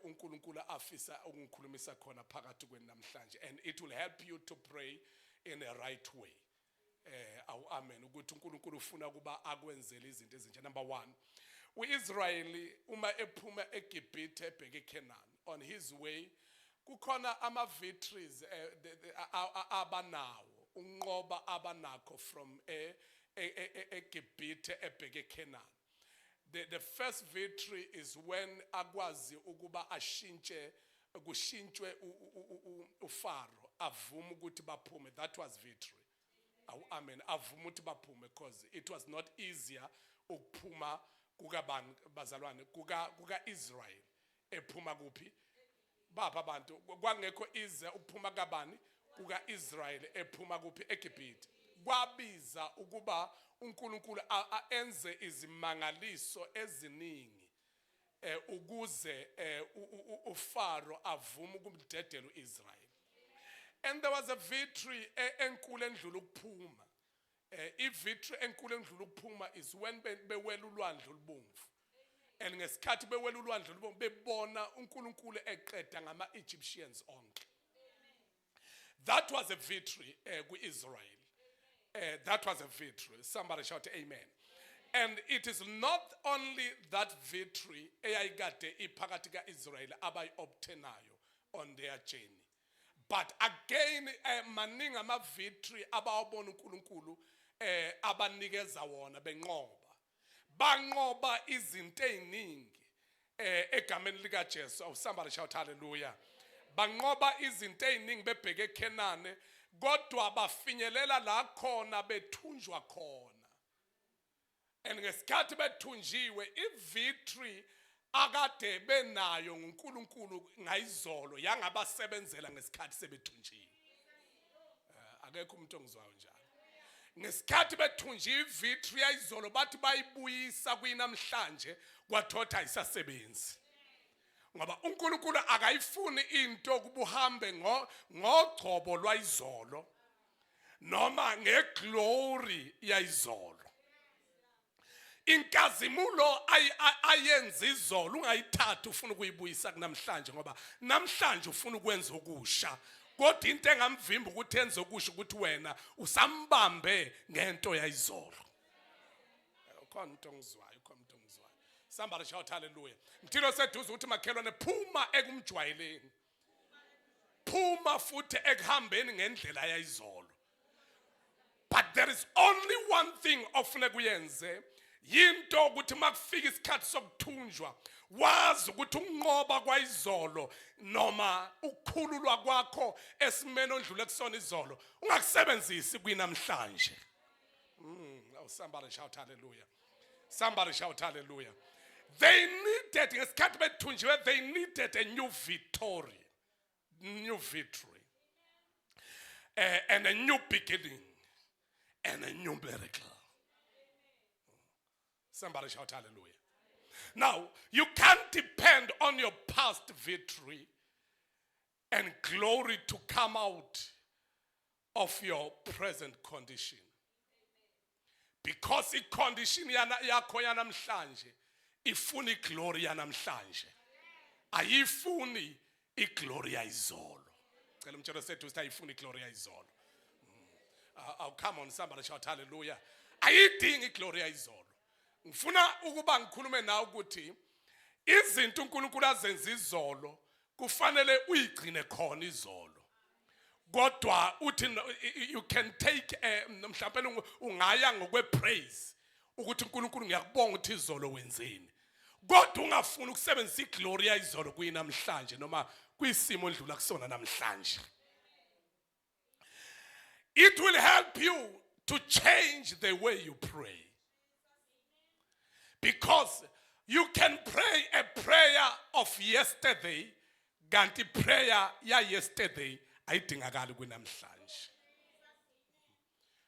uNkulunkulu afisa ukungikhulumisa khona phakathi kweni namhlanje, and it will help you to pray in a right way. Amen. Ukuthi uNkulunkulu ufuna kuba akwenzele izinto ezinje. Number 1, uIsrayeli uma ephuma eGibhithe ebheke eCanaan, on his way kukhona ama victories abanawo, unqoba abanakho from eGibhithe ebheke eCanaan. The first victory is when akwazi ukuba kushintshwe uFaro avuma ukuthi baphume. That was victory. Amen. Avuma ukuthi baphume because it was not easier ukuphuma kukabani bazalwane kuka Israel ephuma kuphi bapha abantu kwangekho ize ukuphuma kabani kuka Israel ephuma kuphi eGibhithe. Kwabiza ukuba uNkulunkulu enze izimangaliso eziningi ukuze uFaro avuma ukumdedela uIsrael. And there was a victory enkulu endlula ukuphuma. I-victory enkulu endlula ukuphuma is when bewela ulwandle olubomvu. And ngesikhathi bewela ulwandle olubomvu bebona uNkulunkulu eqeda ngama-Egyptians onke. That was a victory ku-Israel. That was a victory. Somebody shout amen. And it is not only that victory eyayikade iphakathi ka-Israel abayi-obtainayo on their journey, but again maningi ama-victory abawabona uNkulunkulu abanikeza wona banqoba izinto eziningi egameni likaJesu. Somebody shout hallelujah. Banqoba izinto eziningi bebheke eCanaan, kodwa bafinyelela la khona bethunjwa khona. And ngesikhathi bethunjiwe, i-victory akade benayo nguNkulunkulu ngayizolo yangabasebenzela ngesikhathi sebethunjiwe. Akekho umuntu ongizwayo njalo. Ngesikhathi bethunjiwe i-victory yayizolo bathi bayibuyisa kwinamhlanje kwathotha ayisasebenzi. Ngoba uNkulunkulu akayifuni into kubuhambe ngogcobo lwayizolo noma ngeglory yayizolo. Inkazimulo ayenza izolo ungayithatha ufuna ukuyibuyisa kunamhlanje ngoba namhlanje ufuna ukwenza okusha. Kodwa into engamvimba ukuthi enze okusha ukuthi wena usambambe ngento yayizolo. Ukhona umuntu ongizwayo, ukhona umuntu ongizwayo. Somebody shout hallelujah. Mthilo seduze ukuthi makhelwane phuma ekumjwayeleni. Phuma futhi ekuhambeni ngendlela yayizolo. But there is only one thing ofuna kuyenze. Yinto ukuthi makufika isikhathi sokuthunjwa wazi ukuthi unqoba kwayizolo noma ukukhululwa kwakho esimeni ondlule kusona izolo ungakusebenzisi kwinamhlanje. Oh, somebody shout hallelujah. Somebody shout hallelujah. They needed, ngesikhathi bethunjiwe, they needed a new victory, and a new beginning, and a new miracle. Somebody shout hallelujah. Now, you can't depend on your past victory and glory to come out of your present condition. Because the condition yakho yanamhlanje ifuna iglory yanamhlanje. Ayifuni iglory yayizolo. Cela umtshelo sethu ukuthi ayifuni iglory yayizolo. Oh, come on, somebody shout hallelujah. Ayidingi iglory yayizolo. Ngifuna ukuba ngikhulume nawe ukuthi izinto uNkulunkulu azenza izolo kufanele uyigcine khona izolo. Kodwa uthi you can take mhlawumbe ungaya ngokwepraise ukuthi uNkulunkulu ngiyakubonga ukuthi izolo wenzeni. Kodwa ungafuni ukusebenzisa iglory yayizolo kuyinamhlanje noma kuyisimo ondlula kusona namhlanje. It will help you to change the way you pray. Because you can pray a prayer of yesterday, kanti prayer ya yesterday ayidingakali kunamhlanje.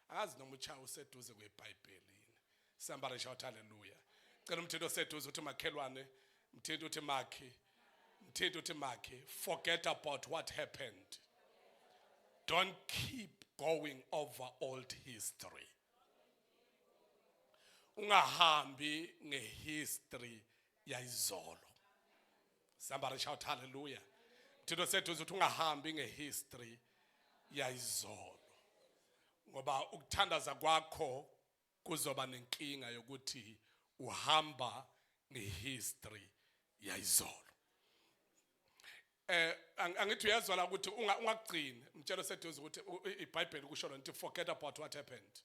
Akazi noma uchawo useduze kweBhayibheli. Somebody shout hallelujah. Cela umthetho oseduze uthi makhelwane, mthetho uthi makhe, forget about what happened. Don't keep going over old history. Ungahambi ngehistory yayizolo. Somebody shout hallelujah. Thixo seduze ukuthi ungahambi ngehistory yayizolo. Ngoba ukuthandaza kwakho kuzoba nenkinga yokuthi uhamba ngehistory yayizolo. Angithi uyazwala ukuthi ungagcini umtshelo seduze ukuthi iBhayibheli kusho ukuthi forget about what happened.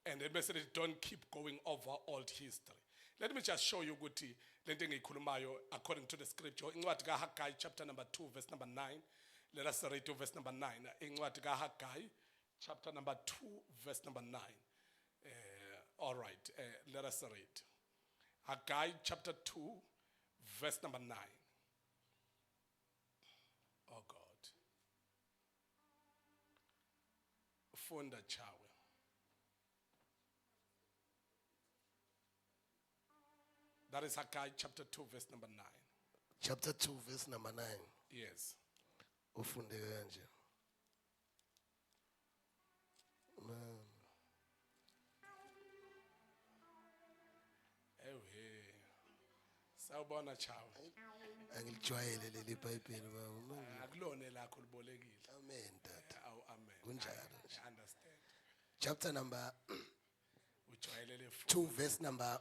And then bese don't keep going over old history. Let me just show you ukuthi lento engiyikhulumayo according to the scripture. Incwadi kaHaggai chapter number 2 verse number 9. Let us read to verse number 9. Incwadi kaHaggai chapter number 2 verse number 9. All right, let us read. Haggai chapter 2 verse number 9. Oh God. Funda chawe. That is Haggai chapter 2 verse number 9. Chapter 2 verse number 9. Yes. Ufunde kanje. Sawubona chawe. Angilijwayele leli iBhayibheli baba. Akulone lakho libolekile. Amen tata. Amen. Kunjalo nje. I understand. Chapter number Ujwayelele 2 verse number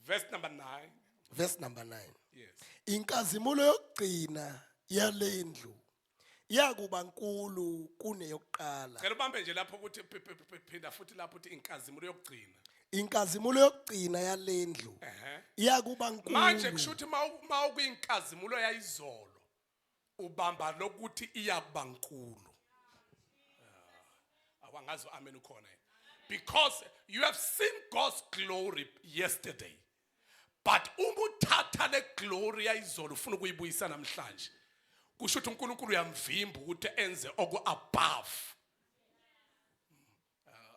9. Verse number 9. Yes. Inkazimulo yokugcina yalendlu yakuba nkulu kuneyokuqala. Ngicela ubambe nje lapho ukuthi phinda futhi lapho uthi inkazimulo yokugcina. Inkazimulo yokugcina yalendlu yakuba nkulu. Manje kushuthi mawukuyinkazimulo yayizolo ubamba lokuthi iyakuba nkulu. Awangazi amen ukhona. Because you have seen God's glory yesterday. But umuthatha le glory yayizolo ufuna ukuyibuyisa namhlanje. Kusho ukuthi uNkulunkulu uyamvimba ukuthi enze oku above.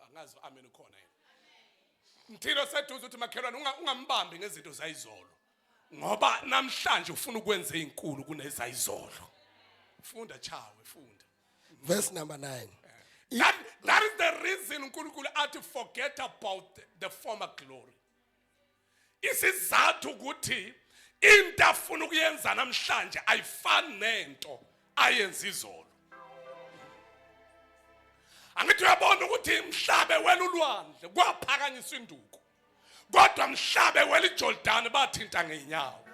Angazi amen ukhona. Mthilo seduze ukuthi makhelwane ungambambi ngezinto zayizolo. Ngoba namhlanje ufuna ukwenza izinkulu kunezayizolo. Funda chawe, funda. Verse number 9. That is the reason uNkulunkulu athi forget about the former glory. Isizathu ukuthi into afuna ukuyenza namhlanje ayifani nento ayenza izolo. Angithi uyabona ukuthi mhlabe wela ulwandle kwaphakanyiswa induku. Kodwa mhlabe wela iJordan bathinta ngeenyawo.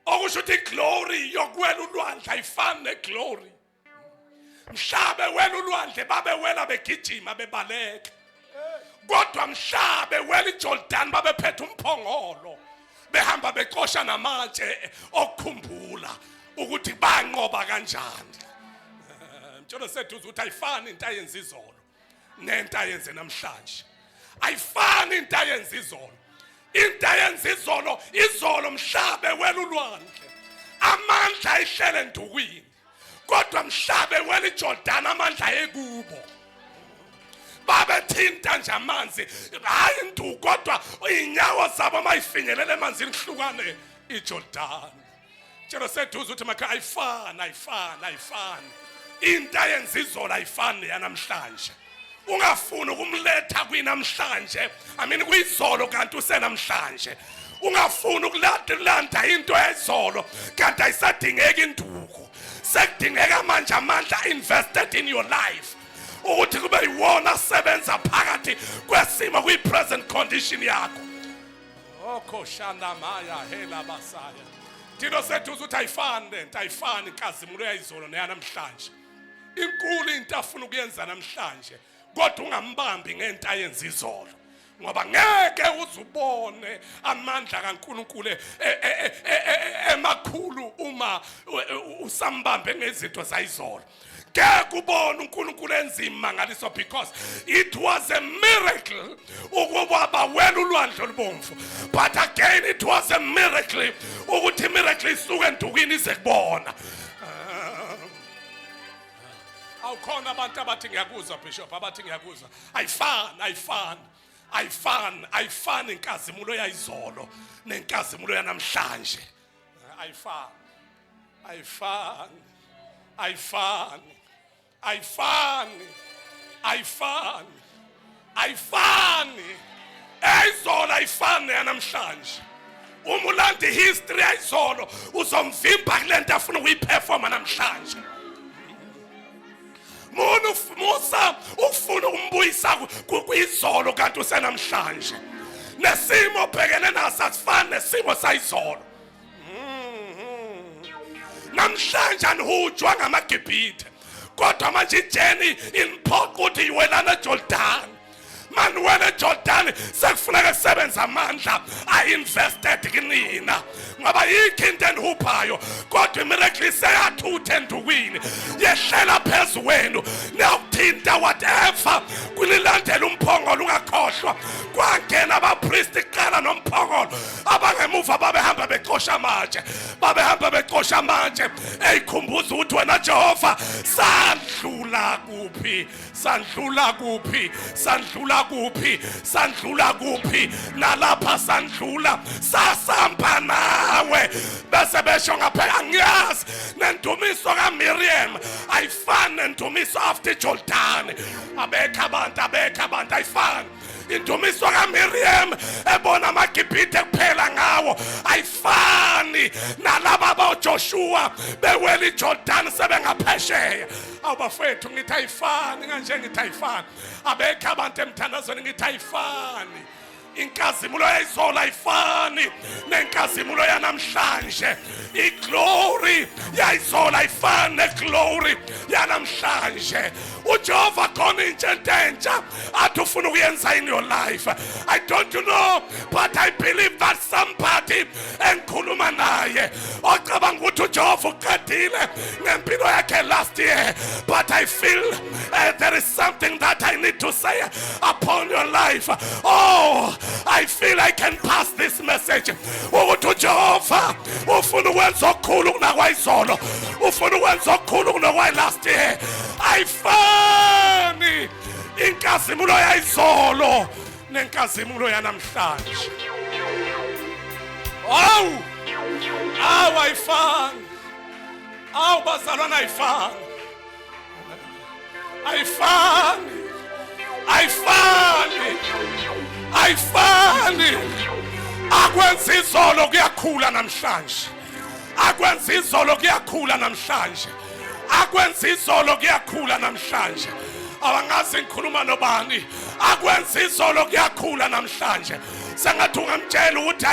Okusho ukuthi glory yokwela ulwandle ayifani neglory. Mhlabe wela ulwandle babewela begijima bebaleka. Kodwa mhlabe wela iJordan babephethe umphongolo. Behamba beqosha namatshe okukhumbula ukuthi banqoba kanjani. Mtshelo seduze ukuthi ayifani into ayenza izolo nento ayenze namhlanje. Ayifani into ayenza izolo. Into ayenza izolo mhlabe wela ulwandle. Amandla ayihlele endukwini. Kodwa mhlabe wela iJordan amandla ekubo. Babethinta nje amanzi hayi induku kodwa inyawo zabo mayifinyelele emanzini kuhlukane iJordan. Mtshelo seduze ukuthi makha ayifani. Into ayenza izolo ayifani yanamhlanje. Ungafuni ukumletha kwinamhlanje amini kuyizolo kanti usenamhlanje. Ungafuni ukulanda into ezolo kanti ayisadingeki induku. Sekudingeka manje amandla invested in your life. Ukuthi kube yiwona sebenza phakathi kwesimo kwi-present condition yakho. Okhoshana maya hela basaya. Thino seduze ukuthi ayifani inkazimulo yayizolo neyanamhlanje. Inkulu into afuna ukuyenza namhlanje kodwa ungambambi ngento ayenza izolo. Ngoba ngeke uzubone amandla kaNkulunkulu emakhulu uma usambambe ngezinto zayizolo. Ngeke ubone uNkulunkulu enzima ngaliso because it was a miracle ukuba wena ulwandle olubomvu. But again it was a miracle ukuthi miracle isuke endukini ize kubona. Awukhona abantu abathi ngiyakuzwa Bishop abathi ngiyakuzwa. Ayifani inkazimulo yayizolo nenkazimulo yanamhlanje. Ayifani. Ezolo ayifani yanamhlanje. uma ulanda history ayizolo uzomvimba kulento afuna ukuyiperforma namhlanje. Musa ufuna ukumbuyisa kuyizolo kanti usenamhlanje. Nesimo obhekene naso asifani nesimo sayizolo. Namhlanje anihujwa ngamaGibhithe kodwa manje ijeni iniphoqa ukuthi iwelana eJordan. Man wena eJordan sekufuneka kusebenza amandla I-invested kinina ngoba yikho into enihuphayo kodwa imiracle seyathutha endukwini yehlela phezu wenu niyawuthinta whatever kulilandela umphongolo ungakhohlwa kwangena abapriest kuqala nomphongolo abangemuva babehamba beqosha manje eyikhumbuza ukuthi wena Jehova sandlula kuphi nalapha sandlula sasamba nawe bese besho ngaphela angiyazi nendumiso kaMiriam ayifani nendumiso after Jordan abekho abantu ayifani. Indumiso kaMiriam ebona amaGibhithe kuphela ngawo ayifani nalaba baJoshua bewela iJordan sebengaphesheya. Awubafethu ngithi ayifani kanje ngithi ayifani. Abekho abantu emthandazweni ngithi ayifani. Inkazimulo yayizolo ayifani nenkazimulo yanamhlanje. Iglory yayizolo ayifani neglory yanamhlanje. uJehova khona into entsha athi ufuna ukuyenza in your life. I don't know but I believe that somebody engikhuluma naye ocabanga ukuthi uJehova uqedile ngempilo yakhe last year, but I feel there is something that I need to say upon your life. Oh, I feel I can pass this message ukuthi uJehova ufuna ukwenza okukhulu kunakwayizolo, ufuna ukwenza okukhulu kunokwayi last year. Ayifani inkazimulo yayizolo nenkazimulo yanamhlanje. Ayifani. Bazalwana ayifani. Akwenza izolo kuyakhula namhlanje. Akwenza izolo kuyakhula namhlanje. Akwenza izolo kuyakhula namhlanje. Awangazi ngikhuluma nobani. Akwenza izolo kuyakhula namhlanje. Sengathi ungamtshela ukuthi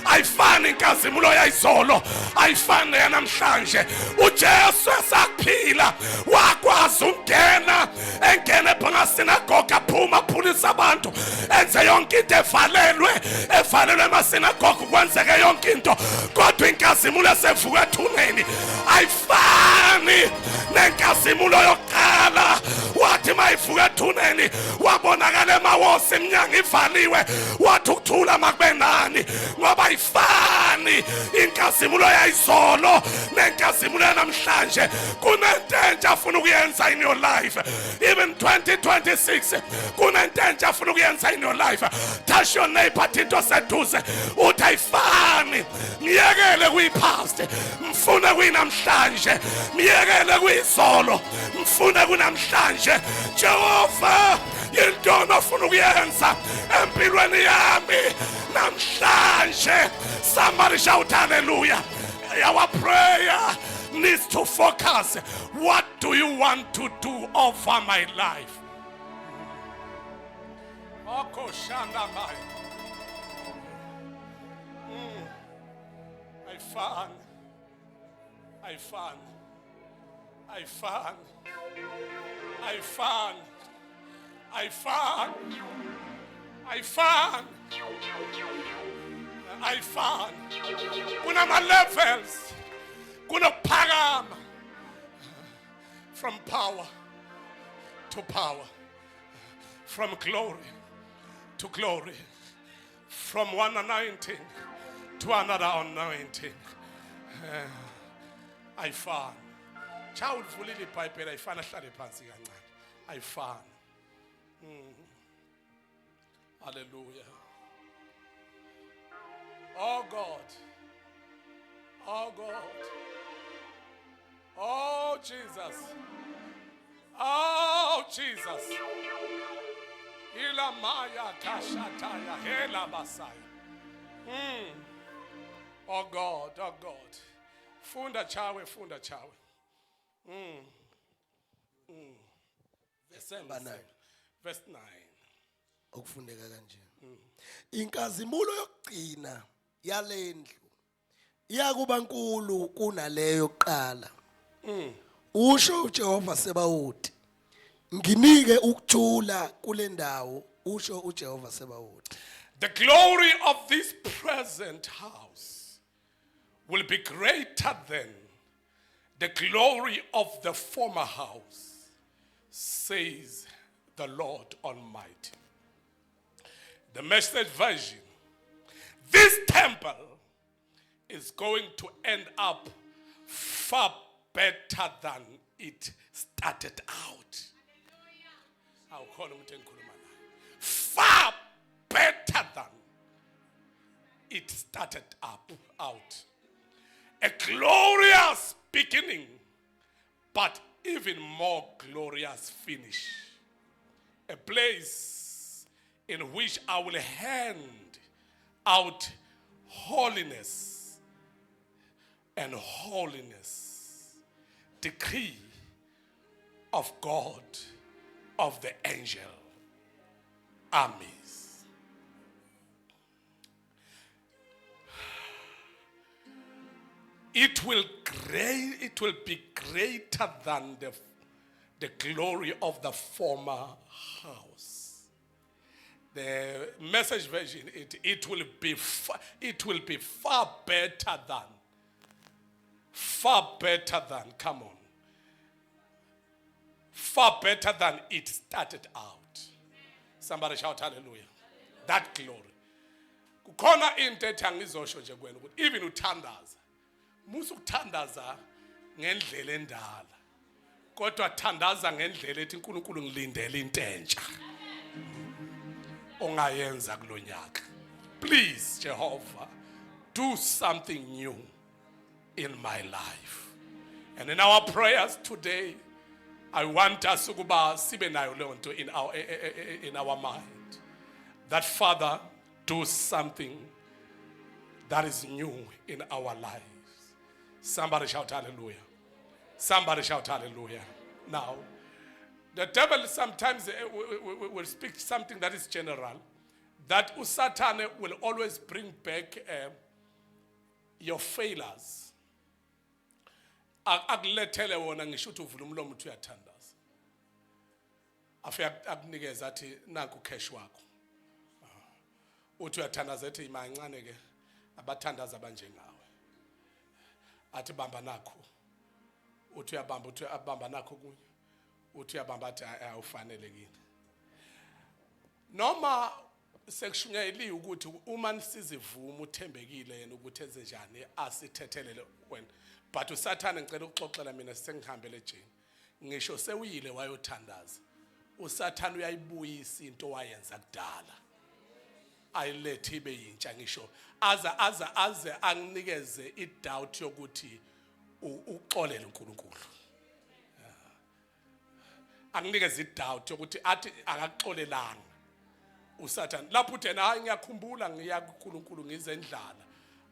ayifani inkazimulo yayizolo, ayifani yanamhlanje. UJesu esaphila wakwazi ukungena ephakasinagoga aphuma aphulisa abantu enze yonke into evalelwe emasinagoga kwenzeke yonke into, kodwa inkazimulo esevuka ethuneni ayifani nenkazimulo yokuqala. Wathi mayivuka ethuneni wabonakala emawosi iminyango ivaliwe, wathi ukuthula makube nani ngoba ayifani inkazimulo yayizolo nenkazimulo yanamhlanje. Kunento entsha afuna ukuyenza in your life. Even 2026 kunento entsha afuna ukuyenza in your life. Touch your neighbor into seduze uthi ayifani. Ngiyekele kuyipast mfuna kuyinamhlanje, ngiyekele kuyizolo mfuna kunamhlanje. Jehova yintoni ofuna ukuyenza empilweni yami namhlanje? Somebody shout hallelujah. Our prayer needs to focus. What do you want to do over my life? ayifani. Kunama levels, kunokuphakama from power to power, from glory to glory, from one anointing to another anointing. Ayifani. Cha ulivulile iBhayibheli ayifani, ahlale phansi kancane. Ayifani. Hallelujah. Oh God. Oh God. Oh Jesus. Oh Jesus. Ila maya kashataya hela basaya. Oh God, oh God. Funda chawe, funda chawe. Number 9. Verse 9. Okufundeka kanje. Inkazimulo yokugcina yalendlu iyakuba nkulu kunaleyo yokuqala. Usho uJehova Sebawothi. Nginike ukujula kule ndawo usho uJehova Sebawothi. The glory of this present house will be greater than the glory of the former house, says the Lord Almighty. The Message version. This temple is going to end up far better than it started out. Far better than it started out. A glorious beginning, but even more glorious finish. A place in which I will hand out holiness and holiness, decree of God, of the angel armies. It will be greater than the glory of the former house. The Message version, it will be far better than, come on, far better than it started out. Somebody shout hallelujah. That glory. Kukhona into ethi angizosho nje kuwena ukuthi even uthandaza. Musu ukuthandaza ngendlela endala. Kodwa thandaza ngendlela ethi uNkulunkulu ngilindele into entsha. Ongayenza kulonyaka. Please Jehovah, do something new in my life. And in our prayers today, I want us ukuba sibe nayo leyo nto in our mind. That Father, do something that is new in our lives. Somebody shout hallelujah. Somebody shout hallelujah. Now, the devil sometimes will speak something that is general. That Satan will always bring back your failures. Akulethele wona ngisho ukuthi uvula umlomo uthi uyathandaza. Afika akunikeza athi nanku cash wakho. Uthi uyathandaza ethi imancane ke abathandaza abanjengawe. Athi bamba nakho. Uthi uyabamba nakho kunye. Uthi uyabamba athi awufanele kini. Noma sekushunyayeli ukuthi uma nisizivuma uthembekile yena ukuthi enze njani asithethelele wena. But uSathane ngicela ukuxoxela mina sengihambele ejeni. Ngisho sewuyile wayothandaza. uSathane uyayibuyisa into wayenza kudala. Ayilethe ibe yintsha ngisho aze anginikeze idoubt yokuthi uxolele uNkulunkulu. Anginikeze idoubt yokuthi athi akaxolelanga uSathane. Lapho uthena hayi ngiyakhumbula ngiya kuNkulunkulu ngizendlala.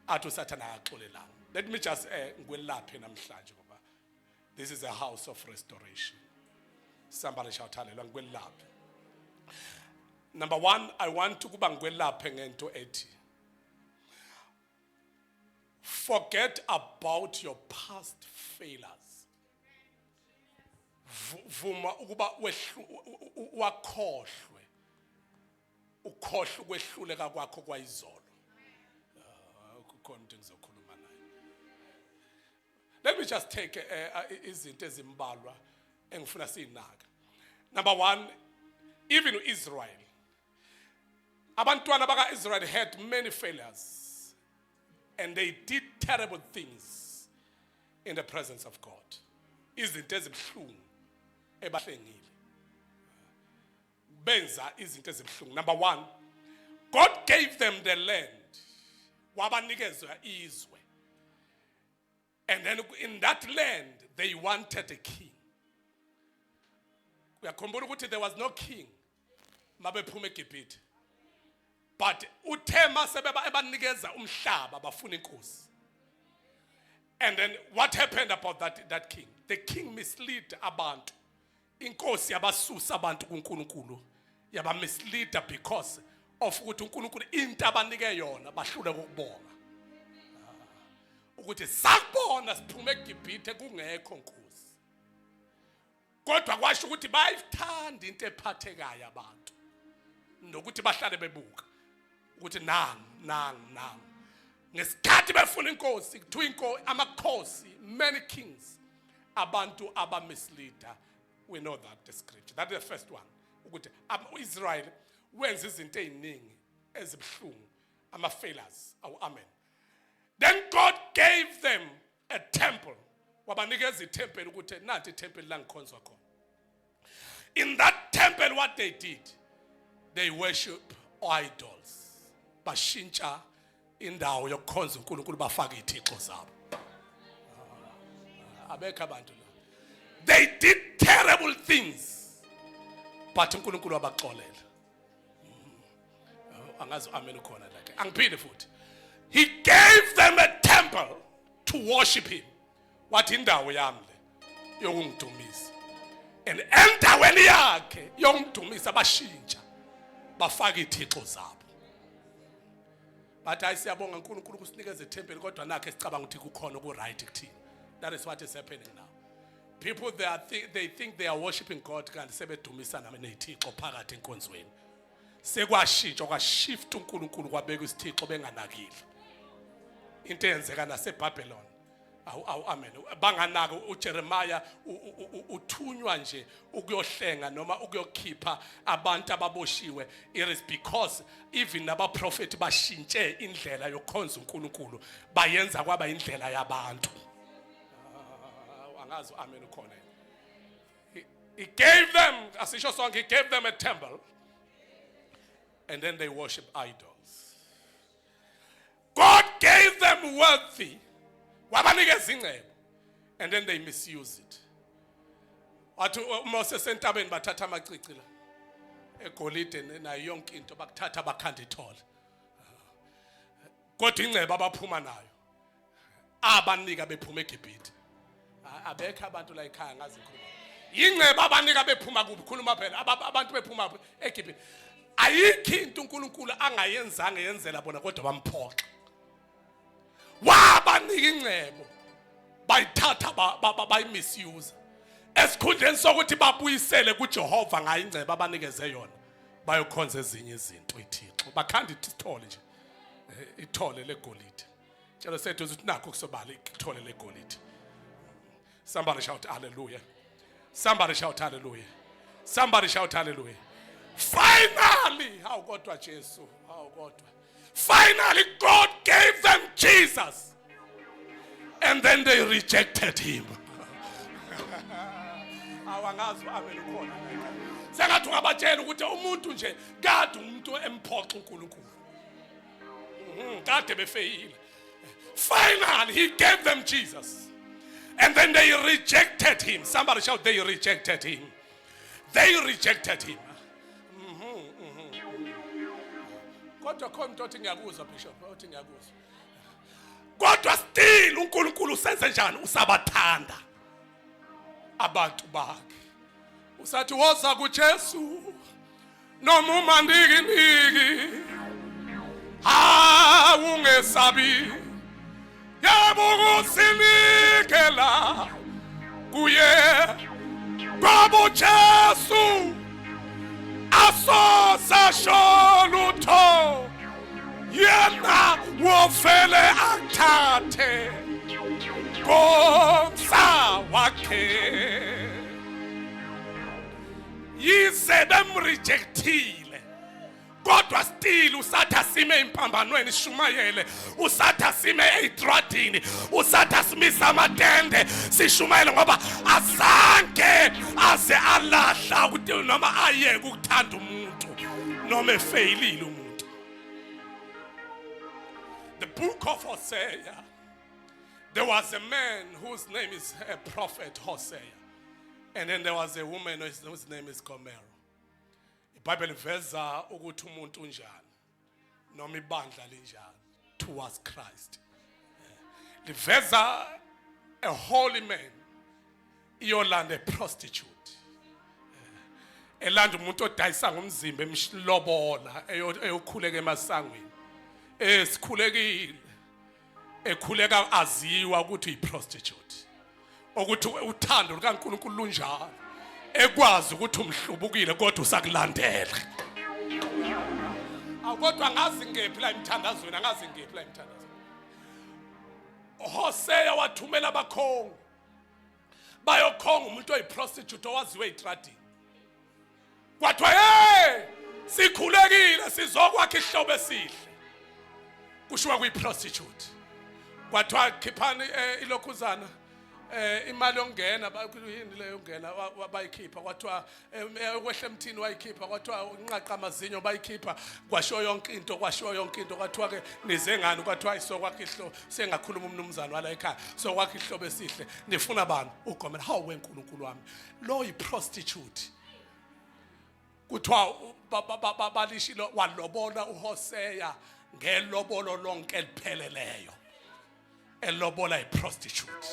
Athi uSathane akaxolelanga. Let me just ngwelaphe namhlanje ngoba this is a house of restoration. Somebody shout hallelujah. Ngwelaphe. Number 1, I want to kuba ngwelaphe ngento ethi. Forget about your past failures. Vuma ukuba wakhohlwe. Ukhohlwe ukwehluleka kwakho kwayizolo. Kukhona into engizokhuluma nayo. Let me just take izinto ezimbalwa engifuna sinaka. Number 1, even Israel. Abantwana baka Israel had many failures and they did terrible things in the presence of God. Izinto ezibhlungu ebahlengile. Benza izinto ezibhlungu. Number 1, God gave them the land. Wabanikezwa izwe. And then in that land they wanted a king. Uyakhumbula ukuthi there was no king mabephume eGibhithe. But uthema sebeba ebanikeza umhlaba bafuna inkosi. And then what happened about that king? The king misled abantu. Inkosi yabasusa abantu kuNkulunkulu. Yaba misleader because of ukuthi uNkulunkulu into abanike yona bahlule ukubonga. Ukuthi sakubona siphume eGibhithe kungekho nkosi. Kodwa kwasho ukuthi bayithanda into ephathekayo abantu. Nokuthi bahlale bebuka. Ukuthi nang. Ngesikhathi befuna inkosi, kuthiwa inkosi amakhosi, many kings, abantu aba misleader. We know that the scripture. That is the first one. Ukuthi Israel wenza izinto eziningi ezibhlungu, ama failures. Amen. Then God gave them a temple. Wabanikeza itemple ukuthi nathi itemple la ngikhonzwa khona. In that temple what they did, they worship idols. Bashintsha indawo yokukhonza uNkulunkulu bafaka izithixo zabo. Abekho abantu la. They did terrible things. But uNkulunkulu wabaxolela. Angazi amen ukhona la. Angiphinde futhi. He gave them a temple to worship him. What indawo yami le yokungidumisa. And endaweni yakhe yokungidumisa bashintsha bafaka izithixo zabo. But I siyabonga uNkulunkulu kusinikeza itemple kodwa nakhe sicabanga ukuthi kukhona oku right kuthina. That is what is happening now. People they think they are worshiping God kanti sebedumisa nezithixo phakathi enkonzweni. Sekwashintsha kwashift uNkulunkulu kwabeka isithixo benganakile. Into eyenzeka naseBabylon. Amen. Banganaka uJeremiah uthunywa nje ukuyohlenga noma ukuyokhipha abantu ababoshiwe. It is because even abaprofeti bashintshe indlela yokukhonza uNkulunkulu bayenza kwaba indlela yabantu. Angazi amen ukhona. He gave them, asisho song, he gave them a temple and then they worship idols. God gave them wealthy. Wabanikeza ingcebo and then they misuse it. Wathi Moses entabeni bathatha amacici la egolide nayo yonke into bakuthatha bakhanda ithole. Kodwa ingcebo abaphuma nayo abanika bephuma eGibhithe. Abekho abantu la ekhaya ngazi ikhuluma. Ingcebo abanika bephuma kukhuluma phela abantu bephuma eGibhithe. Ayikho into uNkulunkulu angayenzanga yenzela bona kodwa bamphoxa. Wabanika ingcebo bayithatha bayimisuse esikhundleni sokuthi babuyisele kuJehova ngayo ingcebo abanikeze yona bayokhonza ezinye izinto ithixo bakhanda ithole nje ithole legolide tshela sethu ukuthi nakho kusobala ithole legolide. Somebody shout hallelujah. Somebody shout hallelujah. Somebody shout hallelujah. Finally, how kodwa Jesu, how kodwa. Finally, God gave them Jesus. And then they rejected him. Awangazi amen ukhona. Sengathi ungabatshela ukuthi umuntu nje kade umuntu emphoxa uNkulunkulu. Kade befeyile. Finally, he gave them Jesus. And then they rejected him. Somebody shout, they rejected him. They rejected him. Kodwa khona uthi ngiyakuzwa bishop, uthi ngiyakuzwa. Kodwa still uNkulunkulu usenze njani usabathanda abantu bakhe. Usathi woza kuJesu noma umandiki ungesabi yebo kusinikela kuye kwabo Jesu asosa sholuto yena wofele akuthathe komsa wakhe yize bemrejectile kodwa still usatha sime impambanweni shumayele usatha sime eTradini usatha simisa amatende sishumayele ngoba azange aze alahla ukuthi noma ayeke ukuthanda umuntu noma efailile umuntu. The book of Hosea, there was a man whose name is a prophet Hosea, and then there was a woman whose name is Gomer. Bible iveza ukuthi umuntu unjani noma ibandla linjani towards Christ. Liveza a holy man iyolanda a prostitute. Elanda umuntu odayisa ngomzimba emhlobola eyokhuleka emasangweni. Esikhulekile. Ekhuleka aziwa ukuthi uyiprostitute. Ukuthi uthando lukaNkulunkulu lunjalo. Ekwazi ukuthi umhlubukile kodwa usakulandela. Kodwa ngazi ngephi la emthandazweni, angazi ngephi la emthandazweni. Hosea wathumela abakhongo. Bayokhonga umuntu oyiprostitute owaziwe etradini. Kwathiwa hey sikhulekile sizokwakha ihlobo esihle. Kushiwa kuyiprostitute. Kwathiwa khiphani ilokhuzana imali yongena yini leyo yongena bayikhipha kwathiwa ekwehle emthini wayikhipha kwathiwa unqaqa amazinyo bayikhipha kwashiwo yonke into kwathiwa ke nize ngani kwathiwa isokwakha ihlo sengakhuluma umnumzana wala ekhaya sokwakha ihlobo esihle nifuna bani ugomela hawu weNkulunkulu wami lo yiprostitute kuthiwa balishilo walobola uHosea ngelobolo lonke elipheleleyo elobola iprostitute.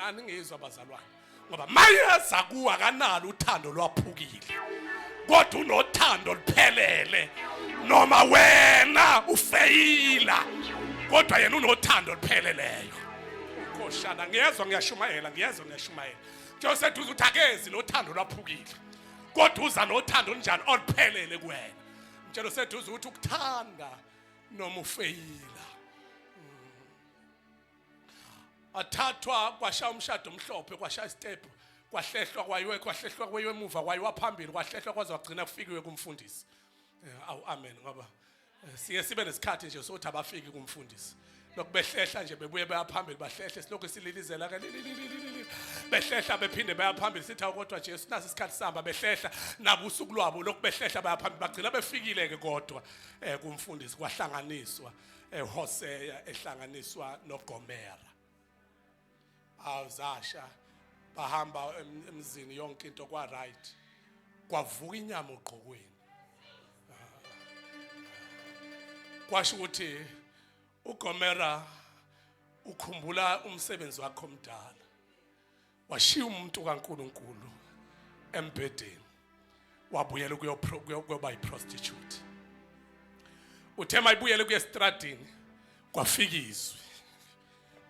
Aningizwa bazalwane ngoba mayeza kuwa kanalo uthando lwaphukile kodwa unothando liphelele noma wena ufeyila kodwa yena unothando lipheleleyo. Nkoshana ngiyashumayela Joseph uthi akezi nothando lwaphukile kodwa uza nothando njani oluphelele kuwena. Mtshelo sethu ukuthi ukuthanda noma ufeyila. Athathwa kwasha umshado omhlophe kwasha istep kwahlehlwa kwayiwe emuva kwayiwa phambili kwahlehlwa kwaze wagcina kufikiwe kumfundisi. Amen ngoba siye sibe nesikhathi nje sokuthi abafiki kumfundisi. Lokubehlehla nje bebuye bayaphambili bahlehle silokho sililizela ke behlehla bephinde bayaphambili sithi kodwa Jesu nasi isikhathi sihamba behlehla nabo usuku lwabo lokubehlehla bayaphambili bagcina befikile ke kodwa kumfundisi kwahlanganiswa Hosea ehlanganiswa noGomera. Awuzasha bahamba emzini yonke into kwa right kwavuka inyama ogqokweni. Kwasho ukuthi uGomera ukhumbula umsebenzi wakhe omdala. Washiya umuntu kaNkulunkulu embedeni wabuyela kuyoba iprostitute. Uthe mayibuyele kuyestradini kwafika izwi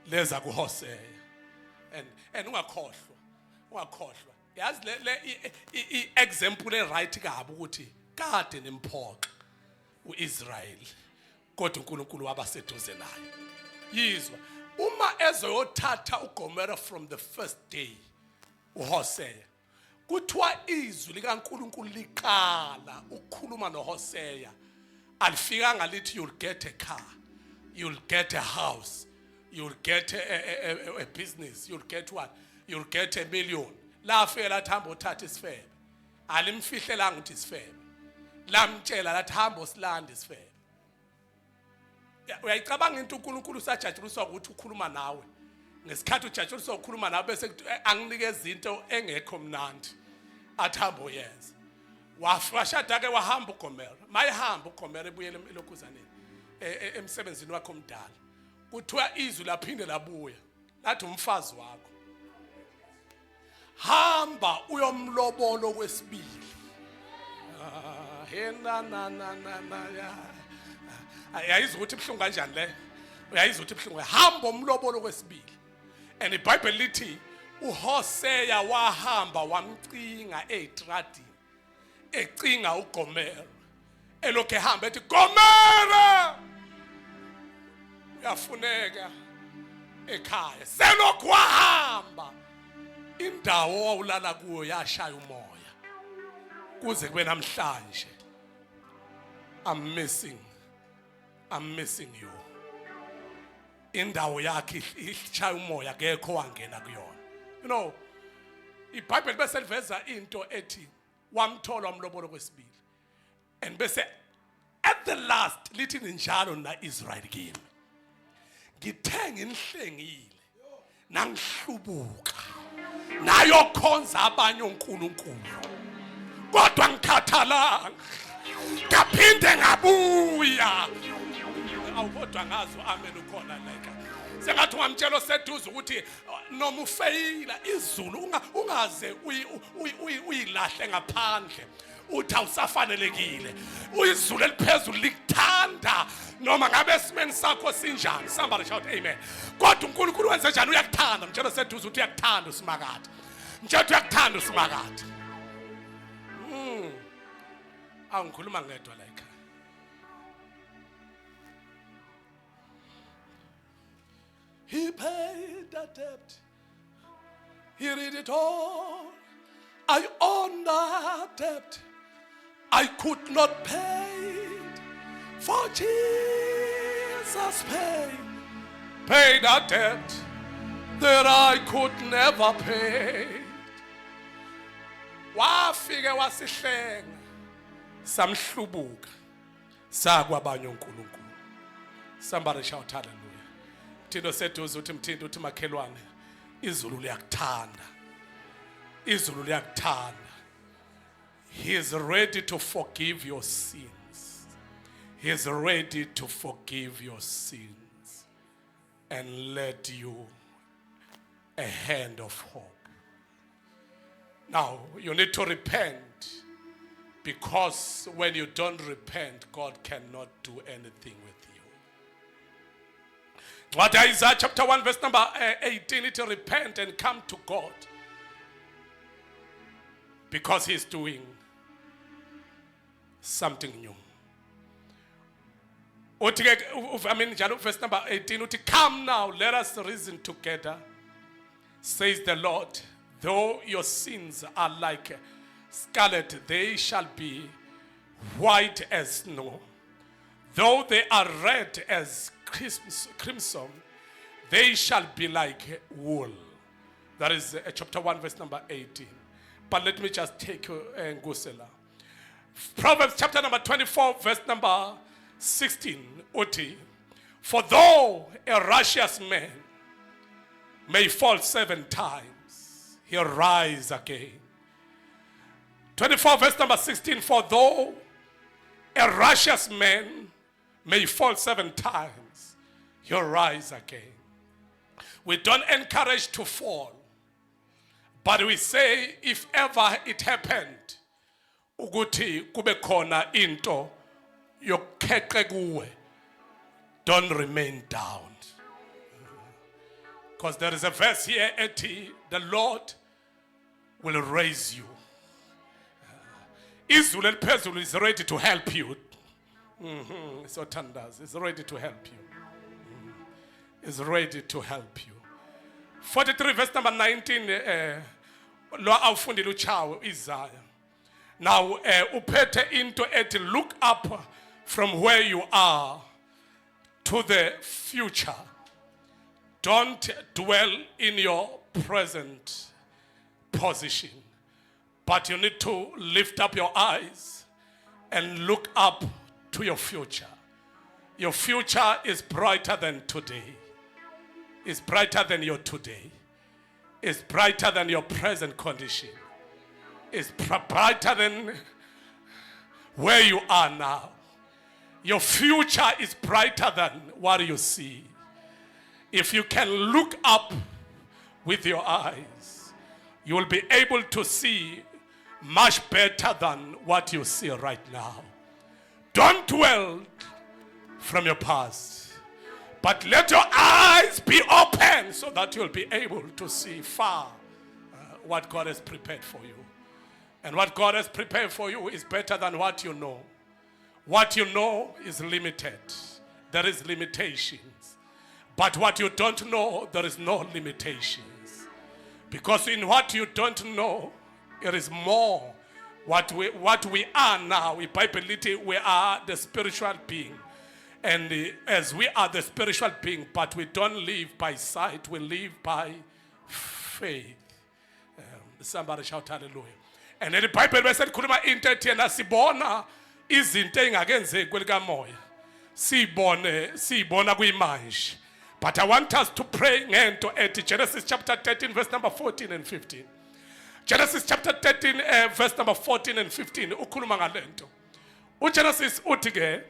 leza kuHosea and ungakhohlwa yazi le example right kabi ukuthi kade nimphoqa uIsrael kodwa uNkulunkulu wabaseduze naye. Yizwa uma ezoyothatha uGomera from the first day uHosea kuthiwa izwi likaNkulunkulu liqala ukukhuluma noHosea alifika ngalithi you'll get a car, you'll get a house, you'll get a business, you'll get what? You'll get $1 million. La fela lathamba uthatha isifebe. Alimfihlelanga ukuthi isifebe. Lamtshela lathi hamba usilanda isifebe. Uyayicabanga into uNkulunkulu usajajuliswa ukuthi ukhuluma nawe. Ngesikhathi ujajuliswa ukukhuluma nawe bese anginikeza into engekho mnandi. Athamba uyenza. Washada ke wahamba uGomera. Mayihamba uGomera ebuyele elokhuzaneni. Emsebenzini wakhe omdala. Kuthiwa izwi laphinde labuya. Lathi umfazi wakho. Hamba uyomlobolo kwesibili. Uyayizwa ukuthi ibhlungu kanjani le? Uyayizwa ukuthi ibhlungu hamba umlobolo kwesibili. And iBhayibheli lithi uHosea wahamba wamcinga eTradini. Ecinga uGomera. Elokhe ehamba ethi Gomera! Uyafuneka ekhaya. Selokhu wahamba indawo owulala kuyo yashaya umoya. Kuze kube namhlanje. I'm missing you. Indawo yakhe ishaya umoya akekho wangena kuyona. You know, iBhayibheli bese liveza into ethi wamthola umlobolo kwesibili. And bese at the last lithi njalo na Israel kimi. Ngithenga inhlengile nangihlubuka nayo khonza abanye uNkulunkulu kodwa ngikhathalanga ngaphinde ngabuya. Awukodwa ngazi amen ukhona like. Sengathi ungamtshela oseduze ukuthi noma ufeyila izulu ungaze uyilahle ngaphandle. Uthi awusafanelekile. Uyizulu eliphezulu likuthanda noma ngabe esimeni sakho sinjani. Somebody shout amen. Kodwa uNkulunkulu wenze njani uyakuthanda. Mtshela oseduze ukuthi uyakuthanda usimakade. Mtshela ukuthi uyakuthanda usimakade. Angikhuluma ngedwa la ekhaya. He paid the debt. He did it all. I own that debt. I could not pay it. For Jesus paid a debt that I could never pay. Wafike wasihlenga samhlubuka sakwabanye uNkulunkulu. Somebody shout hallelujah. Mthindo seduze uthi mthindo uthi makhelwane izulu liyakuthanda. Izulu liyakuthanda. He is ready to forgive your sins. He is ready to forgive your sins and let you a hand of hope. Now, you need to repent, because when you don't repent, God cannot do anything with you. What Isaiah chapter 1 verse number 18, it repent and come to God, because He's doing something new. Verse number 18, come now, let us reason together, says the Lord. Though your sins are like scarlet, they shall be white as snow. Though they are red as crimson, they shall be like wool. That is chapter 1 verse number 18. But let me just take Ngusela. Proverbs chapter number 24 verse number 16. Oti. For though a righteous man may fall 7 times, he'll rise again. 24 verse number 16. For though a righteous man may fall 7 times, he'll rise again. We don't encourage to fall, but we say if ever it happened, ukuthi kube khona into yokheqe kuwe, don't remain down. Because there is a verse here, Eti, the Lord will raise you. Izulu eliphezulu is ready to help you. So Tandas is ready to help you. Is ready to help you. 43 verse number 19. Lo awufundile uchawe Isaiah. Now uphethe into ethi, look up from where you are to the future. Don't dwell in your present position, but you need to lift up your eyes and look up to your future. Your future is brighter than today. It's brighter than your today. It's brighter than your present condition. It's brighter than where you are now. Your future is brighter than what you see. If you can look up with your eyes, you will be able to see much better than what you see right now. Don't dwell from your past, but let your eyes be open so that you'll be able to see far what God has prepared for you. And what God has prepared for you is better than what you know. What you know is limited. There is limitations. But what you don't know, there is no limitations. Because in what you don't know, it is more. What we are now, we are the spiritual being. And as we are the spiritual being, but we don't live by sight, we live by faith. Somebody shout hallelujah. And then the Bible said, "Kuluma into thina sibona izinto engakenzeki kwelikamoya. Sibona kuyimanje." But I want us to pray ngento ethi Genesis chapter 13 verse number 14 and 15. Genesis chapter 13 verse number 14 and 15 ukhuluma ngalento. uGenesis uthi ke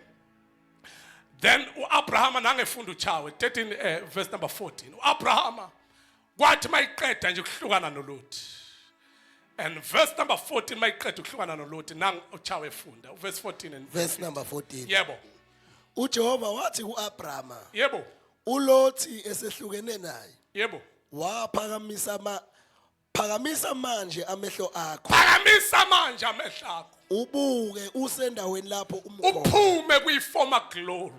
then uAbraham nangefunda uchawe 13 verse number 14 uAbraham kwathi mayiqeda nje ukuhlukana noLuthi and verse number 14 mayiqeda ukuhlukana noLuthi nang uchawe efunda verse 14 and verse number 14 yebo uJehova wathi kuAbrahama yebo uLothi esehlukene naye yebo phakamisa manje amehlo akho phakamisa manje amehlo akho ubuke usendaweni lapho umkhona uphume kwi-former glory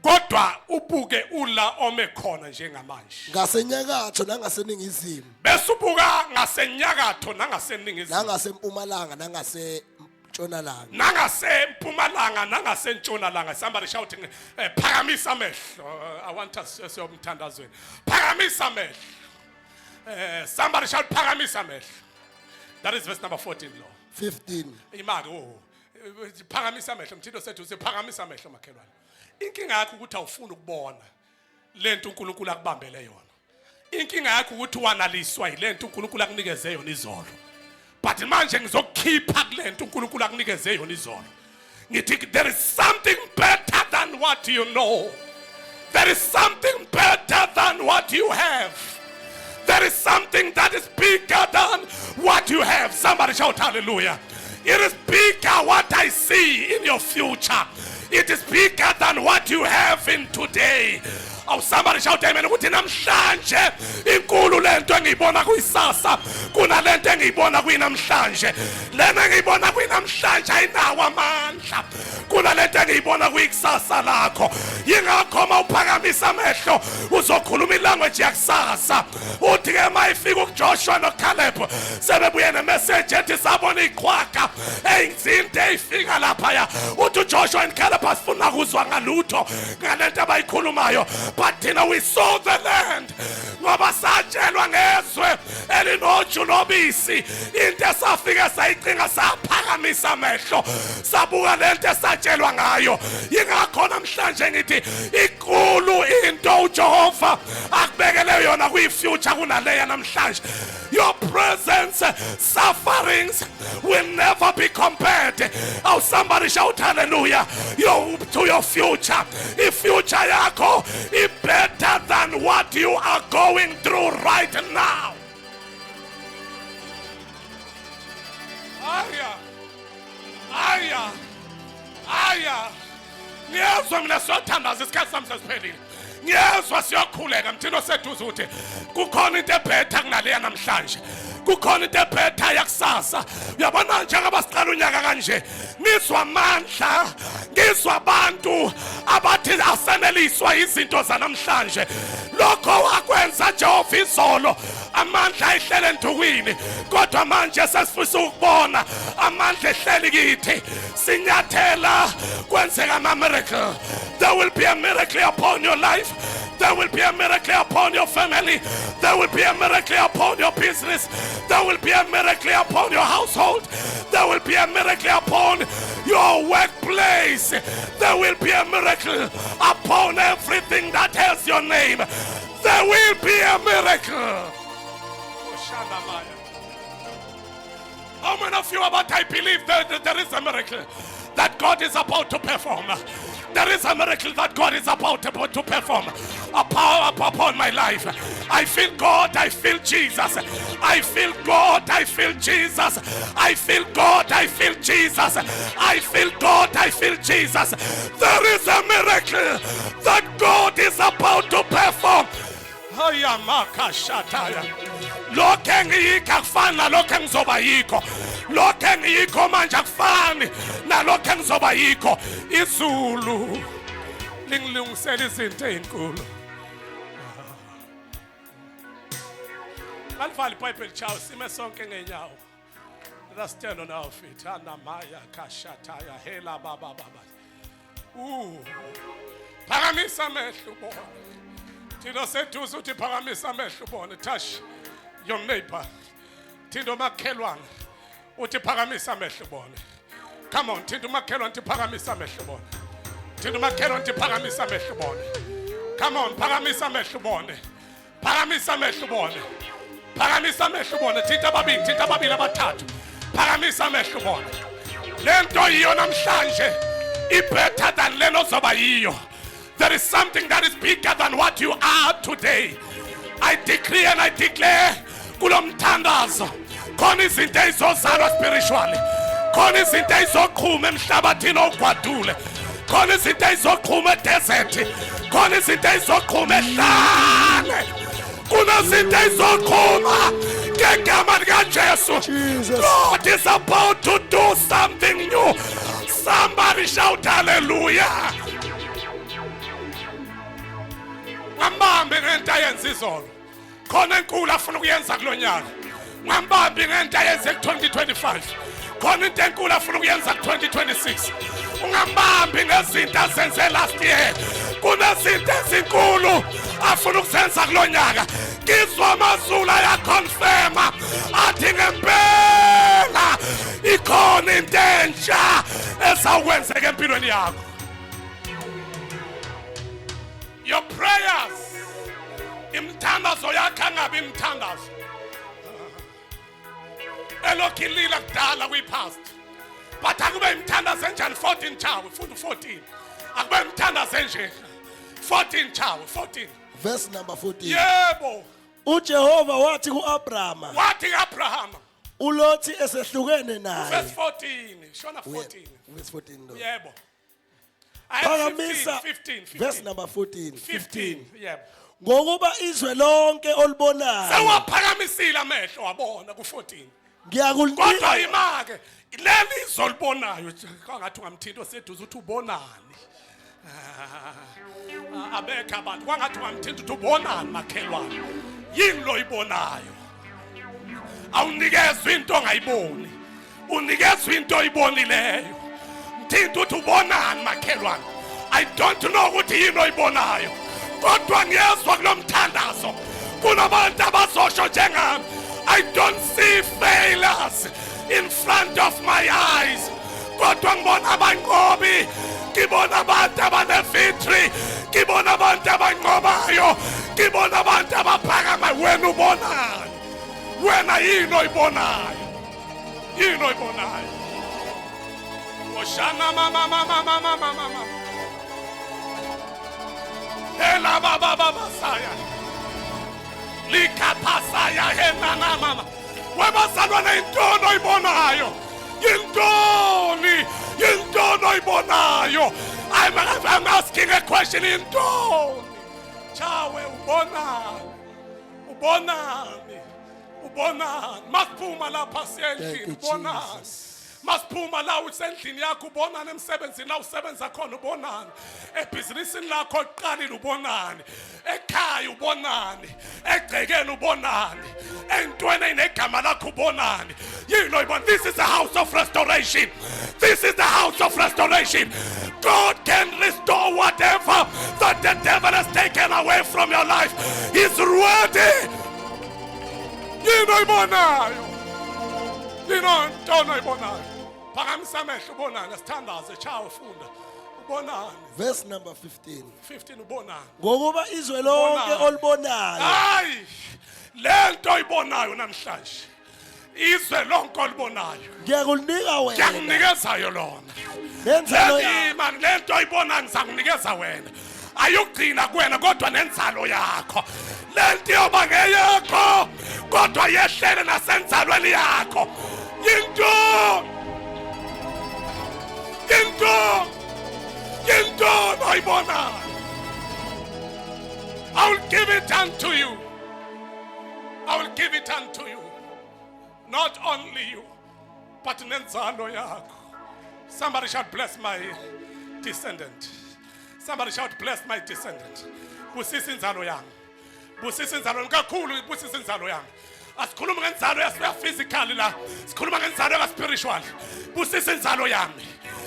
kodwa ubuke ula ome khona njengamanje ngasenyakatho nangaseningizimu bese ubuka ngasenyakatho nangaseningizimu nangasempumalanga nangasentshonalanga nangasempumalanga nangasentshonalanga somebody shouting phakamisa amehlo I want us siyomthandazweni phakamisa amehlo somebody shout phakamisa amehlo that is verse number 14 lo 15 imake phakamisa amehlo mthindo sethu siphakamisa amehlo makhelwane inkinga yakho ukuthi awufuni ukubona lento uNkulunkulu akubambele yona inkinga yakho ukuthi wanaliswa yilento uNkulunkulu akunikeze yona izolo but manje ngizokukhipha kulento uNkulunkulu akunikeze yona izolo ngithi there is something better than what you know there is something better than what you have there is something that is bigger than what you have somebody shout hallelujah it is bigger what I see in your future it is bigger than what you have in today. Oh, somebody shout amen. Ukuthi namhlanje inkulu lento engiyibona kuyisasa kuna lento engiyibona kuyinamhlanje. Lena engiyibona kuyinamhlanje ayinawo amandla. Kuna lento engiyibona kuyikusasa lakho. Yingakho mawuphakamisa amehlo uzokhuluma ilanguage yakusasa. Uthi ke mayifika uJoshua noCaleb sebebuye nemessage ethi sabona iqhwaga eyinzinte eyifika lapha ya. Uthi uJoshua and Caleb asifuna kuzwa ngalutho ngalento abayikhulumayo. But we saw the land. Ngoba satshelwa ngezwe elinoju nobisi into esafika sayicinga saphakamisa amehlo sabuka lento esatshelwa ngayo yingakho namhlanje ngithi inkulu into uJehova akubekele yona kwi-future kunaleya namhlanje your presence sufferings will never be compared. Oh, somebody shout hallelujah to your future. If future yakho is better than what you are going through right now. Aya. Ngiyezwa mina siyothandaza isikhathi sami sesiphelile. Ngiyezwa siyokhuleka mthino sethu ukuthi kukhona into ebhetha kunaleya namhlanje. Kukhona into ebhetha yakusasa. Uyabona njengoba siqala unyaka kanje ngizwa amandla ngizwa abantu abathi aseneliswa izinto zanamhlanje lokho wakwenza Jehova izolo amandla ayihlele endukwini kodwa manje sesifisa ukubona amandla ehleli kithi sinyathela kwenzeka ama miracle. There will be a miracle upon your life. There will be a miracle upon your family. There will be a miracle upon your business. There will be a miracle upon your household. There will be a miracle upon your workplace. There will be a miracle upon everything that has your name. There will be a miracle. How many of you about I believe that there is a miracle that God is about to perform? There is a miracle that God is about to perform upon my life. I feel God, I feel Jesus. I feel God, I feel Jesus. I feel God, I feel Jesus. I feel God, I feel Jesus. There is a miracle that God is about to perform. Lokho engiyikho akufani nalokho engizoba yikho. Lokho engiyikho manje akufani nalokho engizoba yikho. Izulu lingilungisela izinto ezinkulu. Alivali iBhayibheli chawo sime sonke ngenyawo. Let us stand on our feet. Anamaya kashataya hela baba baba. Phakamisa amehlo ubone. Thina seduze uthi phakamisa amehlo ubone. Touch your neighbor. Thindo makhelwane uthi phakamisa amehlo ubone. Come on, thindo makhelwane uthi phakamisa amehlo ubone. Thindo makhelwane uthi phakamisa amehlo ubone. Come on, phakamisa amehlo ubone. Phakamisa amehlo ubone. Phakamisa amehlo ubone. Thinta ababili abathathu. Phakamisa amehlo ubone. lento yiyo namhlanje is better than lelo zoba yiyo. There is something that is bigger than what you are today. I decree and I declare kulomthandazo khona izinto ezizozalwa spiritually, khona izinto ezizoqhuma emhlabathini ogwadule, khona izinto ezizoqhuma edesert, khona izinto ezizoqhuma ehlane, kunezinto ezizoqhuma ngegama likaJesu. God is about to do something new. Somebody shout hallelujah. Ngambambi ngento ayenza izolo, khona enkulu afuna ukuyenza kulonyaka. Ngambambi ngento ayenza ku-2025, khona into enkulu afuna ukuyenza ku-2026. Ungambambi ngezinto azenze last year, kunezinto ezinkulu afuna ukuzenza kulonyaka. Ngizwa amazulu ayaconfirma athi ngempela ikhona into entsha ezawukwenzeka empilweni yakho. Your prayers, imthandazo yakho angabi imthandazo elokilila kudala kwi-past, but akube imthandazo enjani. 14 chawe, funda 14. Akube imthandazo enje 14 chawe, 14. Verse number 14. Yebo, uJehova wathi ku-Abrahama wathi Abrahama, uLothi esehlukene verse naye. 14, shona 14. Verse 14 no. Yebo. I have 15, Phakamisa 15, 15. verse number 14. 15. Yebo. Ngokuba izwe lonke olibonayo Sewaphakamisile amehlo wabona ku-14. Kodwa ngiyakunika imake leli izolibonayo kwangathi ungamthinto oseduze uthi ubonani. Abekho abantu kwangathi ungamthinto uthi ubonani makhelwane. Yini lo ibonayo? Awunikezwe into ongayiboni, unikezwe into oyibonileyo. Mthinto uthi ubonani makhelwane? I don't know ukuthi yini oyibonayo, kodwa ngiyezwa kulomthandazo kunabantu abazosho njengami. I don't see failures in front of my eyes, kodwa ngibona abanqobi, ngibona abantu abane-victory, ngibona abantu abanqobayo, ngibona abantu abaphakama. Wena ubonani? Wena yini oyibonayo? Yini oyibonayo? Oshana mama ela baba saya likapasaya henana mama. Webazalwane intono oyibonayo? Yintoni? Yintoni oyibonayo? I'm asking a question. Yintoni? Chawe ubonani? Ubonani? Ubonani? Masiphuma lapha siyendlini ubonani? Masiphuma la usendlini yakho ubonani, emsebenzini la usebenza khona ubonani, ebhizinisini lakho oqalile ubonani, ekhaya ubonani, egcekeni ubonani, entweni enegama lakho ubonani. Yini oyibona? This is the house of restoration. This is the house of restoration. God can restore whatever that the devil has taken away from your life. He's ready. Yini oyibonayo? Yini ntoni oyibonayo? Phakamisa amehlo ubonani, asithandaze chawe funda. Ubonani? verse number 15. 15 ubonani? Ngokuba izwe lonke olibonayo Hayi, lento oyibonayo namhlanje, izwe lonke olibonayo, ngiyakunika wena ngiyakunikeza lona. nenzalo yakho. Lethi man, lento oyibonayo ngizakunikeza wena. Ayugcina kuwena kodwa nenzalo yakho. Lento yoba ngeyakho kodwa yehlele nasenzalweni yakho. Yinto oyibonayo. I will give it unto you. I will give it unto you. Not only you, but nenzalo yakho. Somebody shout, bless my descendant. Somebody shout, bless my descendant. Busisa inzalo yami. Busisa inzalo yami kakhulu, busisa inzalo yami. Asikhuluma ngenzalo ya physically la. Sikhuluma ngenzalo ya spiritual. Busisa inzalo yami.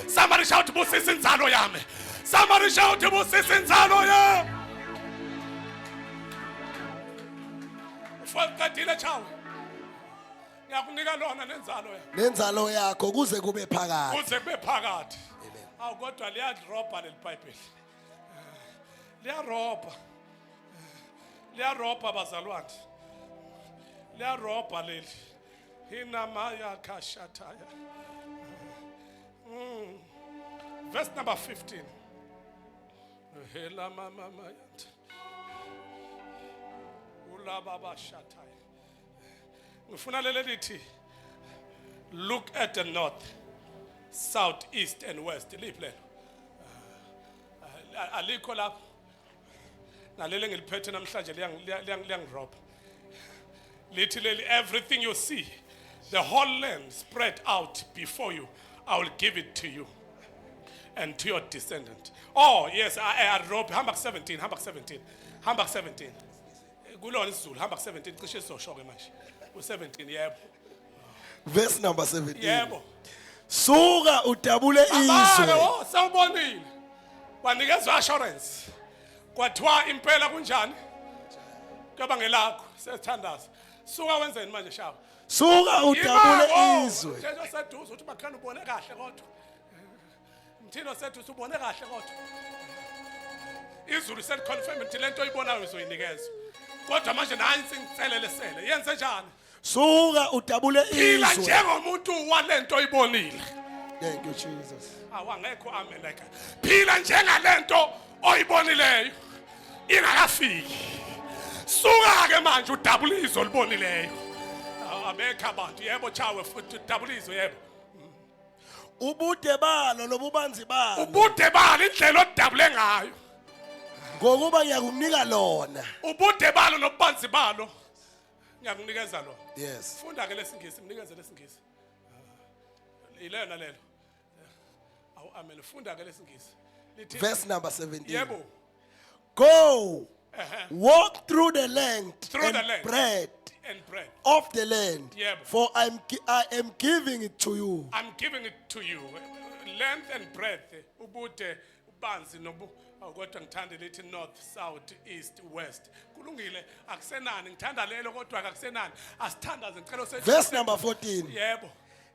Somebody shout, busisa inzalo yami. Somebody shout, busisa inzalo yami. Ufaqedile chawe. Ngiyakunika lona nenzalo yami. Nenzalo yakho kuze kube phakathi. Kuze kube phakathi. Awu kodwa liyadropa leli Bible. Liyarobha bazalwane. Liyarobha leli. Hinamaya kashataya. Verse number 15. Hela mama mayat. Ula baba shatai. Ngifuna leli lithi, look at the north, south, east and west. Liple. Alikho lapho. Nalele ngiliphethe namhlanje liyangiroba. Lithi leli, everything you see, the whole land spread out before you, I will give it to you and to your descendant. Oh yes, I rope. Hambak 17. Hambak 17. Hambak 17. Kulona isiZulu. Hambak 17. Cishe soshoke manje. U17 yebo. Verse number 17. Yebo. Suka udabule izwe. Oh, sawubonile. Wanikezwa assurance. Kwathiwa impela kunjani? Kaba ngelakho sesithandaza. Suka wenzeni manje shaba? Suka udabule izwe. Mthetho seduze uthi bakhana ubone kahle kodwa. Mthino sethu ubone kahle kodwa. Izulu seliconfirm ukuthi lento oyibonayo uzoyinikeza. Kodwa manje nansi ngitselele sele. Yenze njani? Suka udabule Phila izwe. njengomuntu walento oyibonile. Thank you Jesus. Awangekho amen like. Phila njengalento oyibonileyo. Ingakafiki. Suka ke manje udabule izwe olibonileyo. Abekho abantu yebo chawe futhi udabule izwe yebo. Ubude balo lobubanzi balo. Ubude balo indlela odabule ngayo. Ngokuba ngiyakunika lona. Ubude balo nobubanzi balo. Ngiyakunikeza lo. Yes. Funda ke lesingisi, mnikeze lesingisi. Ilena lelo. Awu amen. Funda ke lesingisi. Lithi Verse number 17. yebo. Go. Walk through the length Through and the length. breadth And bread. of the land. Yebo. For I am giving it to you. I'm giving it to you. Length and breadth. Ubude, ubanzi nobu. Kodwa ngithanda lithi north, south, east, west. Kulungile akusenani ngithanda lelo kodwa akusenani. Asithandaze ngicela usethi. Verse number 14. Yebo.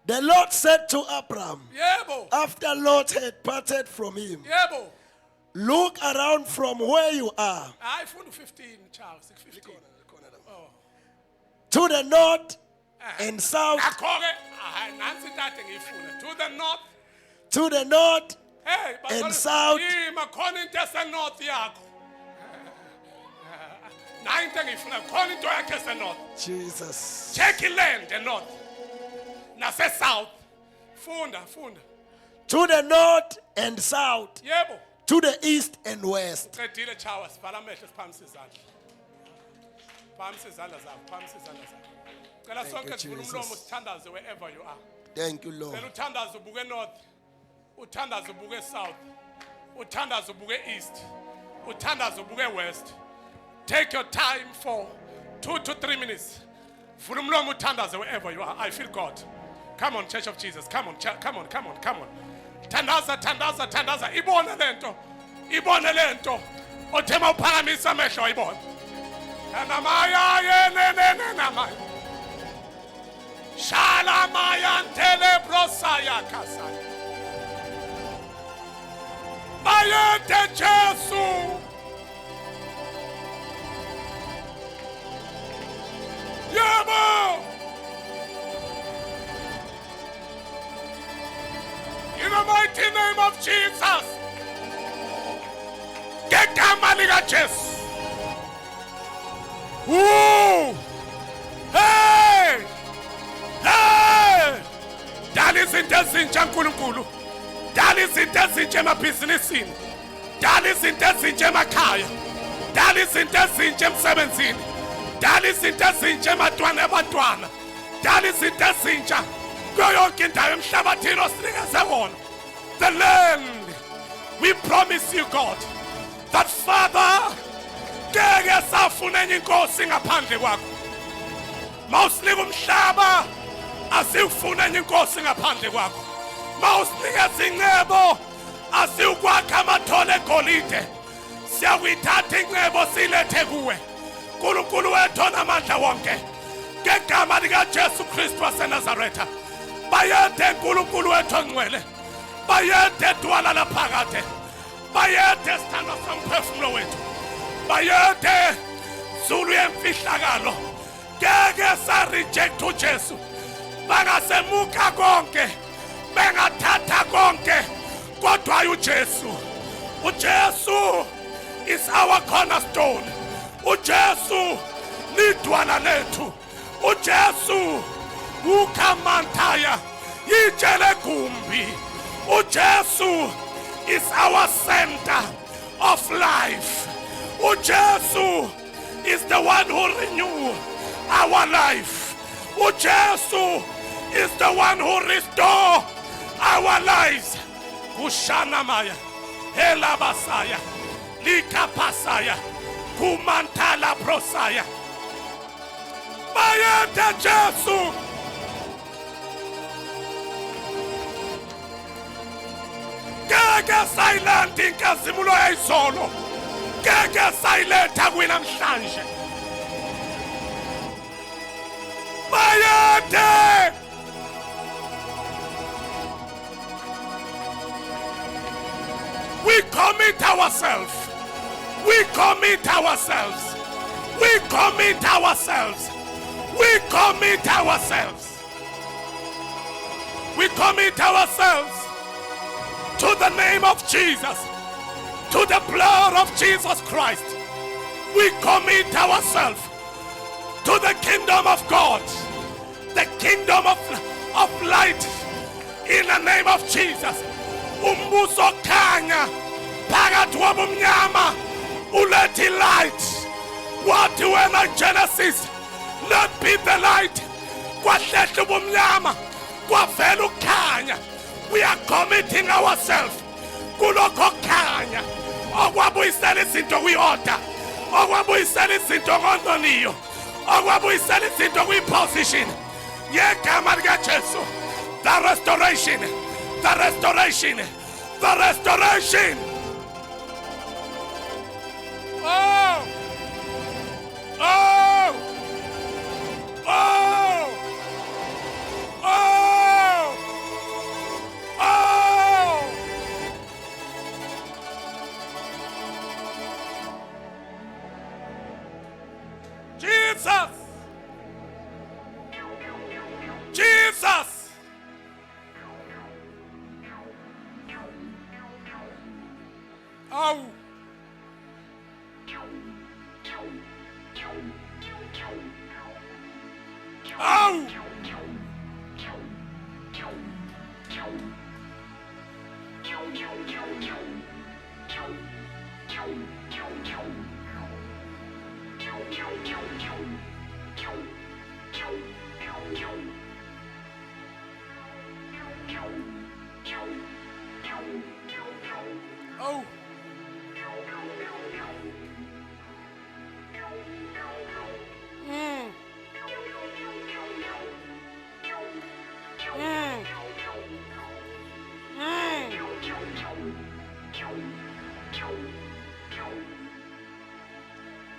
The Lord said to Abram, Yebo. after Lot had parted from him, Yebo. look around from where you are Hayi funda 15 Charles, 15. to the north and south, Akho-ke nansi intathe ngiyifuna. to the north Hey, and south. Yima khona into ese-north yakho. Nayi into engiyifuna khona into yakho ese-north. Jesus. Check iland enorth. Nase-south. Funda. To the north and south, Yebo. to the east and west. Qedile chawa sivala amehlo siphamise izandla. Phamise izandla zakho. Cela sonke you, sivule Jesus. umlomo sithandaze wherever you are. Thank you, Lord. Cela uthandaze ubuke north. Uthandaze ubuke south. Uthandaze ubuke east. Uthandaze ubuke west. Take your time for 2 to 3 minutes. Vula umlomo uthandaze wherever you are. I feel God. Come on, Church of Jesus. Come on. Tandaza. Ibone lento. Othema uphakamisa amehlo ibone. Namaya yenene namaya. Shala maya ntele brosaya kasaya. Bayete Jesu. Yebo. In the mighty name of Jesus. Gegama lika Jesu. Woo! Hey! Dali izinto ezintsha uNkulunkulu. Dali izinto ezintsha emabhizinisini. Dali izinto ezintsha emakhaya. Dali izinto ezintsha emsebenzini. Dali izinto ezintsha abantwana. Dali izinto ezintsha kuyo yonke indawo emhlabathini osinikeze wona. The land. We promise you, God, that Father, ngeke safuna enye inkosi ngaphandle kwakho. Mawusinika umhlaba asiwufuna enye inkosi ngaphandle kwakho. Mawusinikeza ingcebo asiwukwakha amathole egolide. Siyakuyithatha ingcebo silethe kuwe. uNkulunkulu wethu onamandla wonke. Ngegama lika Jesu Kristu waseNazaretha. Bayede uNkulunkulu wethu ongcwele. Bayede dwala laphakade. Bayede sithando somphefumulo wethu. Bayede zulu yemfihlakalo. Ngeke sa reject uJesu. Bangasemuka konke. Bengathatha konke. kodwa uJesu. uJesu is our cornerstone. uJesu lidwala lethu. uJesu ukamantaya yitshele gumbi. uJesu is our center of life. uJesu is the one who renew our life. uJesu is the one who restore our lives. Kushana maya, helabasaya, likapasaya, kumantala prosaya. Mayete Jesu. Keke silent inkazimulo yayizolo. Keke silent akwinamhlanje. Mayete. We commit ourselves. We commit ourselves. We commit ourselves. We commit ourselves. We commit ourselves to the name of Jesus, to the blood of Jesus Christ. We commit ourselves to the kingdom of God, the kingdom of light, in the name of Jesus. Umbuso khanya phakathi kwabumnyama ulethi light. Wathi wena Genesis, let be the light. Kwahlehla ubumnyama kwavela ukukhanya. We are committing ourselves kulokho khanya okwabuyisela izinto kwi-order, okwabuyisela izinto ngondoniyo, okwabuyisela izinto kwi-position ngegama likaJesu. The restoration, the restoration, the restoration. Oh, oh, oh, oh, oh. Jesus, Jesus. Au. Au. Oh.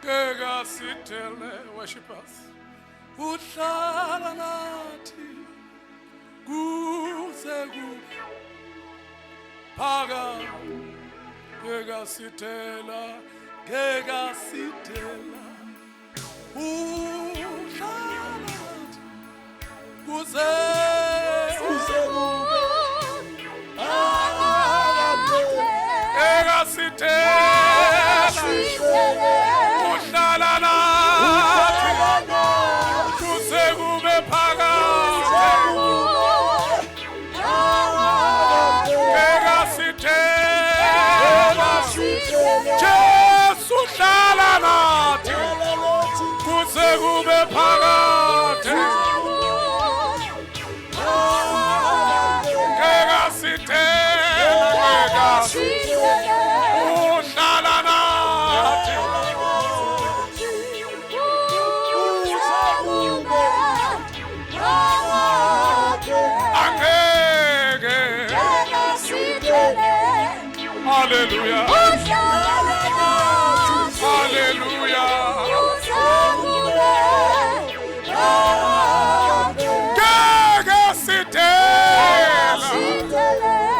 Kega sitele worshipers, uhlala nathi kuze kuphaka. Kega sitela, kega sitela, uhlala nathi kuze kega sitela, uhlala nathi kuze kube phakade. Kega sitela, Jesu uhlala nathi kuze kube phakade. Kega sitela, uhlala nathi. Angeke. Hallelujah. Hallelujah. Kega sitela,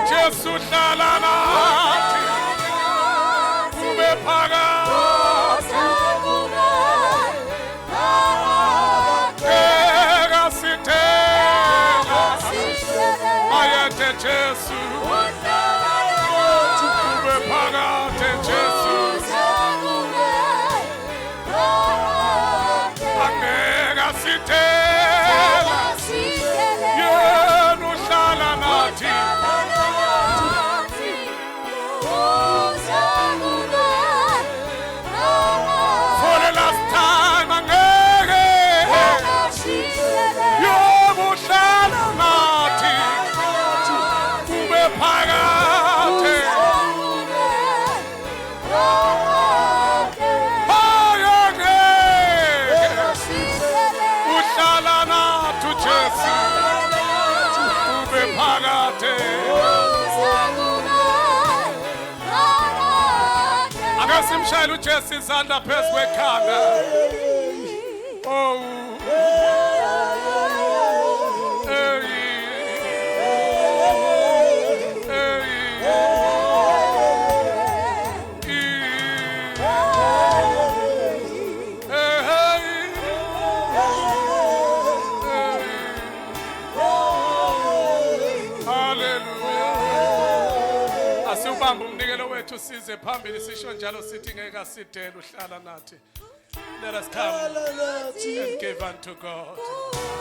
Jesu uhlala nathi kube phakade. Kega sitela, ayete Jesu. Sibuyisela uJesu izandla phezu kwekhanda. Oh. Asubamba umnikelo wethu size phambili sisho njalo sithi ngeke asidele uhlala nathi. Let us come and give unto God.